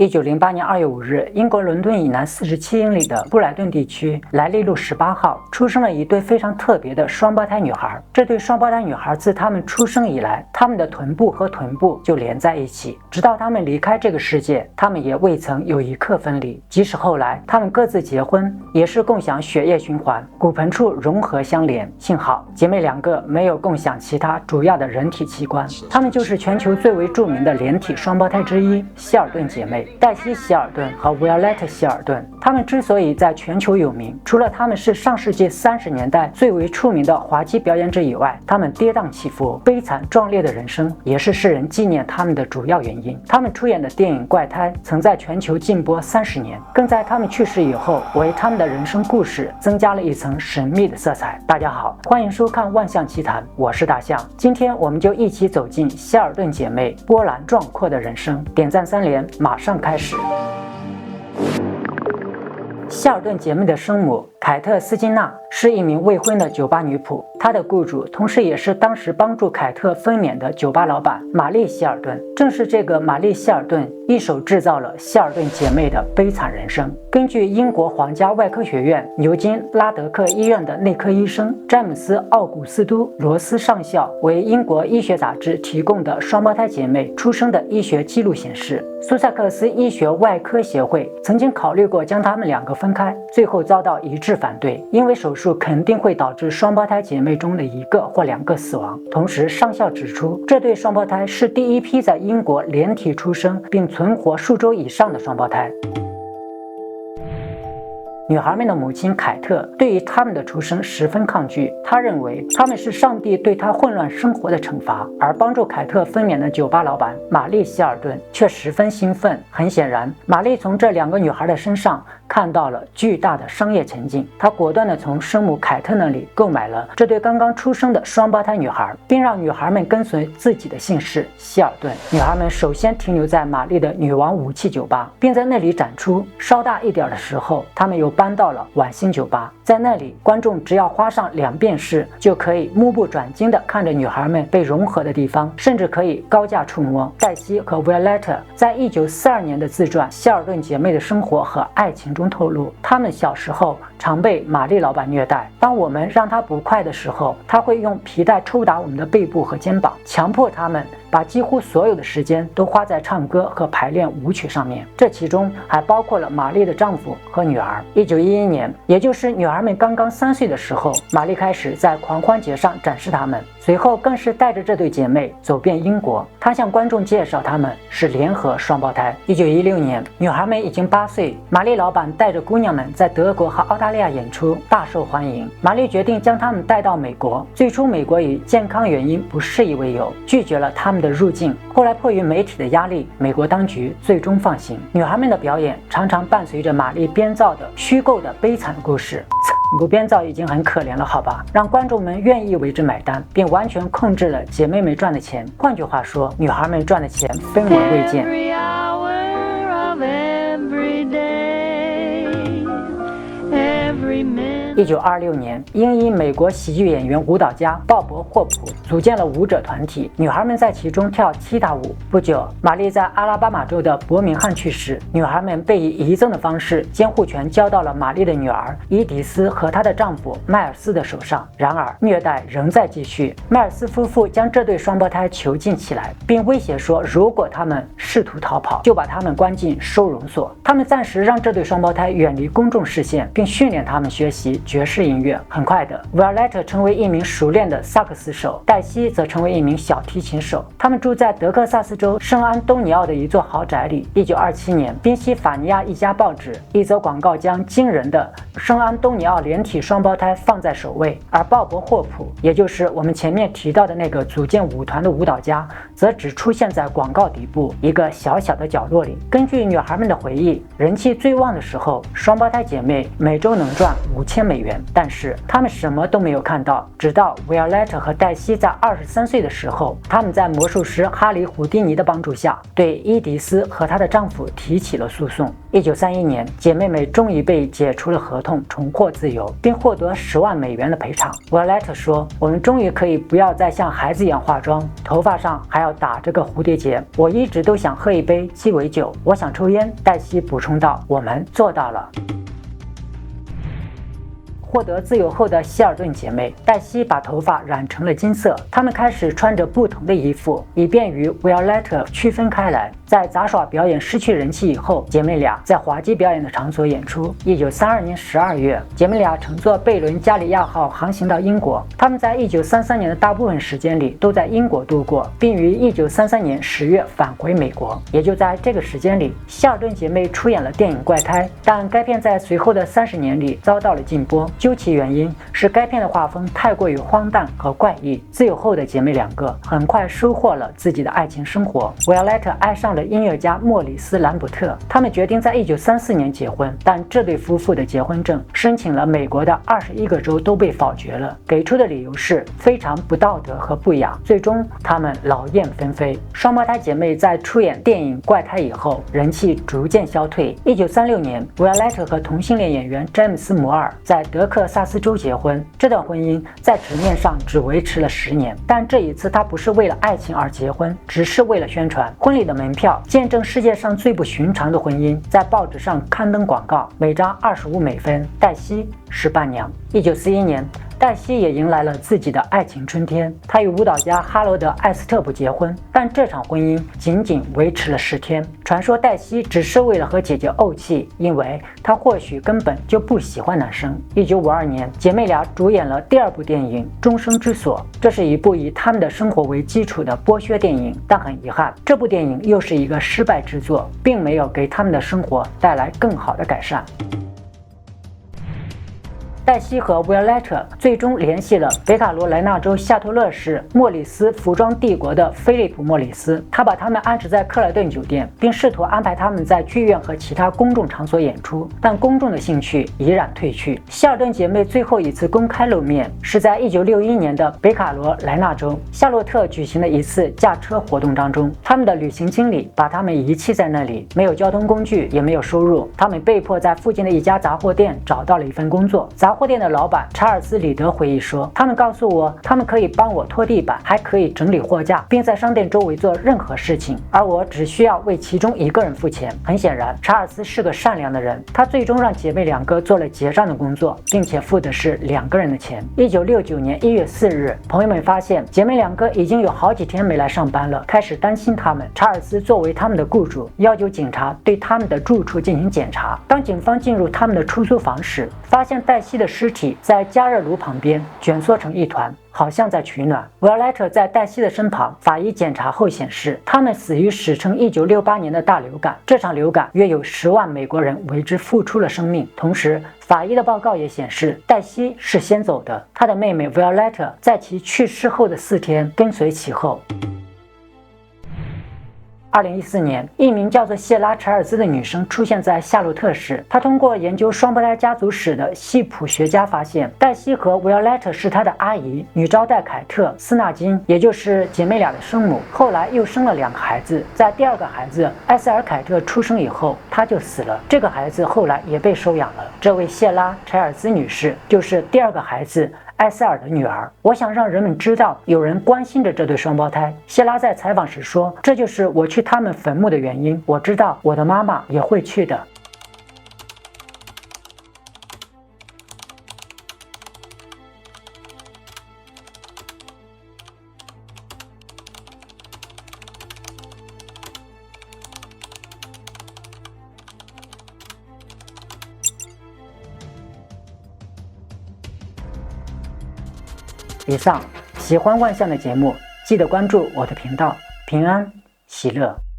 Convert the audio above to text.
1908年2月5日，英国伦敦以南47英里的布莱顿地区莱利路18号出生了一对非常特别的双胞胎女孩。这对双胞胎女孩自她们出生以来，她们的臀部和臀部就连在一起，直到她们离开这个世界，她们也未曾有一刻分离。即使后来她们各自结婚，也是共享血液循环，骨盆处融合相连。幸好姐妹两个没有共享其他主要的人体器官，她们就是全球最为著名的连体双胞胎之一——希尔顿姐妹。黛西·希尔顿和维尔莱特·希尔顿，他们之所以在全球有名，除了他们是上世纪30年代最为出名的滑稽表演者以外，他们跌宕起伏、悲惨壮烈的人生也是世人纪念他们的主要原因。他们出演的电影《怪胎》曾在全球禁播30年，更在他们去世以后为他们的人生故事增加了一层神秘的色彩。大家好，欢迎收看《万象奇谈》，我是大象。今天我们就一起走进希尔顿姐妹波澜壮阔的人生。点赞3连，马上开始。希尔顿姐妹的生母凯特·斯金纳是一名未婚的酒吧女仆，她的雇主同时也是当时帮助凯特分娩的酒吧老板玛丽·希尔顿。正是这个玛丽·希尔顿一手制造了希尔顿姐妹的悲惨人生。根据英国皇家外科学院牛津拉德克医院的内科医生詹姆斯·奥古斯都·罗斯上校为英国医学杂志提供的双胞胎姐妹出生的医学记录显示，苏塞克斯医学外科协会曾经考虑过将她们两个分开，最后遭到一致反对，因为手术肯定会导致双胞胎姐妹中的一个或两个死亡。同时，上校指出，这对双胞胎是第一批在英国连体出生并存活数周以上的双胞胎。女孩们的母亲凯特对于她们的出生十分抗拒，她认为她们是上帝对她混乱生活的惩罚。而帮助凯特分娩的酒吧老板玛丽·希尔顿却十分兴奋。很显然，玛丽从这两个女孩的身上看到了巨大的商业前景，她果断地从生母凯特那里购买了这对刚刚出生的双胞胎女孩，并让女孩们跟随自己的姓氏希尔顿。女孩们首先停留在玛丽的女王武器酒吧，并在那里展出。稍大一点的时候，她们又搬到了晚星酒吧，在那里观众只要花上2便士，就可以目不转睛地看着女孩们被融合的地方，甚至可以高价触摸。黛西和维尔莱特在1942年的自传《希尔顿姐妹的生活和爱情》中透露，她们小时候常被玛丽老板虐待。当我们让她不快的时候，她会用皮带抽打我们的背部和肩膀，强迫她们把几乎所有的时间都花在唱歌和排练舞曲上面。这其中还包括了玛丽的丈夫和女儿。1911年，也就是女儿们刚刚3岁的时候，玛丽开始在狂欢节上展示她们，随后更是带着这对姐妹走遍英国。她向观众介绍她们是联合双胞胎。1916年，女孩们已经8岁，玛丽老板带着姑娘们在德国和澳大利亚演出，大受欢迎。玛丽决定将她们带到美国。最初，美国以健康原因不适宜为由，拒绝了她们的入境。后来迫于媒体的压力，美国当局最终放行。女孩们的表演常常伴随着玛丽编造的虚构的悲惨故事。不编造已经很可怜了，好吧，让观众们愿意为之买单，并完全控制了姐妹们赚的钱。换句话说，女孩们赚的钱分文未见。1926年，英裔美国喜剧演员舞蹈家鲍勃·霍普组建了舞者团体，女孩们在其中跳踢踏舞。不久，玛丽在阿拉巴马州的伯明翰去世，女孩们被以遗赠的方式监护权交到了玛丽的女儿伊迪丝和她的丈夫迈尔斯的手上。然而，虐待仍在继续。迈尔斯夫妇将这对双胞胎囚禁起来，并威胁说，如果他们试图逃跑，就把他们关进收容所。他们暂时让这对双胞胎远离公众视线，并训练他们学习爵士音乐。很快的，维尔莱特成为一名熟练的萨克斯手，黛西则成为一名小提琴手。他们住在德克萨斯州圣安东尼奥的一座豪宅里。1927年，宾夕法尼亚一家报纸一则广告将惊人的圣安东尼奥连体双胞胎放在首位，而鲍勃·霍普，也就是我们前面提到的那个组建舞团的舞蹈家，则只出现在广告底部一个小小的角落里。根据女孩们的回忆，人气最旺的时候，双胞胎姐妹每周能赚5000美元，但是他们什么都没有看到。直到 Violetta 和黛西在23岁的时候，他们在魔术师哈里·胡迪尼的帮助下，对伊迪丝和她的丈夫提起了诉讼。1931年，姐妹们终于被解除了合同，重获自由，并获得10万美元的赔偿。Violetta 说：“我们终于可以不要再像孩子一样化妆，头发上还要打这个蝴蝶结。我一直都想喝一杯鸡尾酒，我想抽烟。”黛西补充道：“我们做到了。”获得自由后的希尔顿姐妹，黛西把头发染成了金色。她们开始穿着不同的衣服，以便与 Violetta 区分开来。在杂耍表演失去人气以后，姐妹俩在滑稽表演的场所演出。1932年12月，姐妹俩乘坐贝伦加里亚号航行到英国。她们在1933年的大部分时间里都在英国度过，并于1933年10月返回美国。也就在这个时间里，希尔顿姐妹出演了电影《怪胎》，但该片在随后的30年里遭到了禁播。究其原因是该片的画风太过于荒诞和怪异。自由后的姐妹两个很快收获了自己的爱情生活。Violetta 爱上了音乐家莫里斯·兰伯特，他们决定在1934年结婚，但这对夫妇的结婚证申请了美国的21个州都被否决了，给出的理由是非常不道德和不雅。最终，他们劳燕分飞。双胞胎姐妹在出演电影《怪胎》以后，人气逐渐消退。1936年，Violetta 和同性恋演员詹姆斯·摩尔在德克萨斯州结婚。这段婚姻在纸面上只维持了10年，但这一次他不是为了爱情而结婚，只是为了宣传。婚礼的门票见证世界上最不寻常的婚姻，在报纸上刊登广告，每张25美分。黛西是伴娘。1941年，黛西也迎来了自己的爱情春天。她与舞蹈家哈罗德·艾斯特普结婚，但这场婚姻仅仅维持了10天。传说黛西只是为了和姐姐怄气，因为她或许根本就不喜欢男生。1952年，姐妹俩主演了第2部电影《终生之所》，这是一部以她们的生活为基础的剥削电影。但很遗憾，这部电影又是一个失败之作，并没有给她们的生活带来更好的改善。黛西和 Violetta 最终联系了北卡罗来纳州夏托勒市莫里斯服装帝国的菲利普·莫里斯，他把他们安置在克莱顿酒店，并试图安排他们在剧院和其他公众场所演出，但公众的兴趣已然退去。希尔顿姐妹最后一次公开露面是在1961年的北卡罗来纳州夏洛特举行的一次驾车活动当中，他们的旅行经理把他们遗弃在那里，没有交通工具，也没有收入，他们被迫在附近的一家杂货店找到了一份工作。杂货店的老板查尔斯·里德回忆说，他们告诉我，他们可以帮我拖地板，还可以整理货架，并在商店周围做任何事情，而我只需要为其中1个人付钱。很显然，查尔斯是个善良的人，他最终让姐妹两个做了结账的工作，并且付的是2个人的钱。1969年1月4日，朋友们发现姐妹两个已经有好几天没来上班了，开始担心他们。查尔斯作为他们的雇主，要求警察对他们的住处进行检查。当警方进入他们的出租房时，发现黛西的尸体在加热炉旁边蜷缩成一团，好像在取暖。Violetta 在黛西的身旁，法医检查后显示，他们死于史称1968年的大流感。这场流感约有10万美国人为之付出了生命。同时，法医的报告也显示，黛西是先走的，她的妹妹 Violetta 在其去世后的4天跟随其后。2014年，一名叫做谢拉·查尔兹的女生出现在夏洛特市。她通过研究双胞胎家族史的系谱学家发现，黛西和 Violetta 是她的阿姨。女招待凯特·斯纳金，也就是姐妹俩的生母，后来又生了2个孩子。在第2个孩子埃塞尔·凯特出生以后，她就死了。这个孩子后来也被收养了。这位谢拉·查尔兹女士就是第2个孩子埃塞尔的女儿。我想让人们知道有人关心着这对双胞胎。谢拉在采访时说，这就是我去他们坟墓的原因，我知道我的妈妈也会去的。以上，喜欢万象的节目，记得关注我的频道，平安喜乐。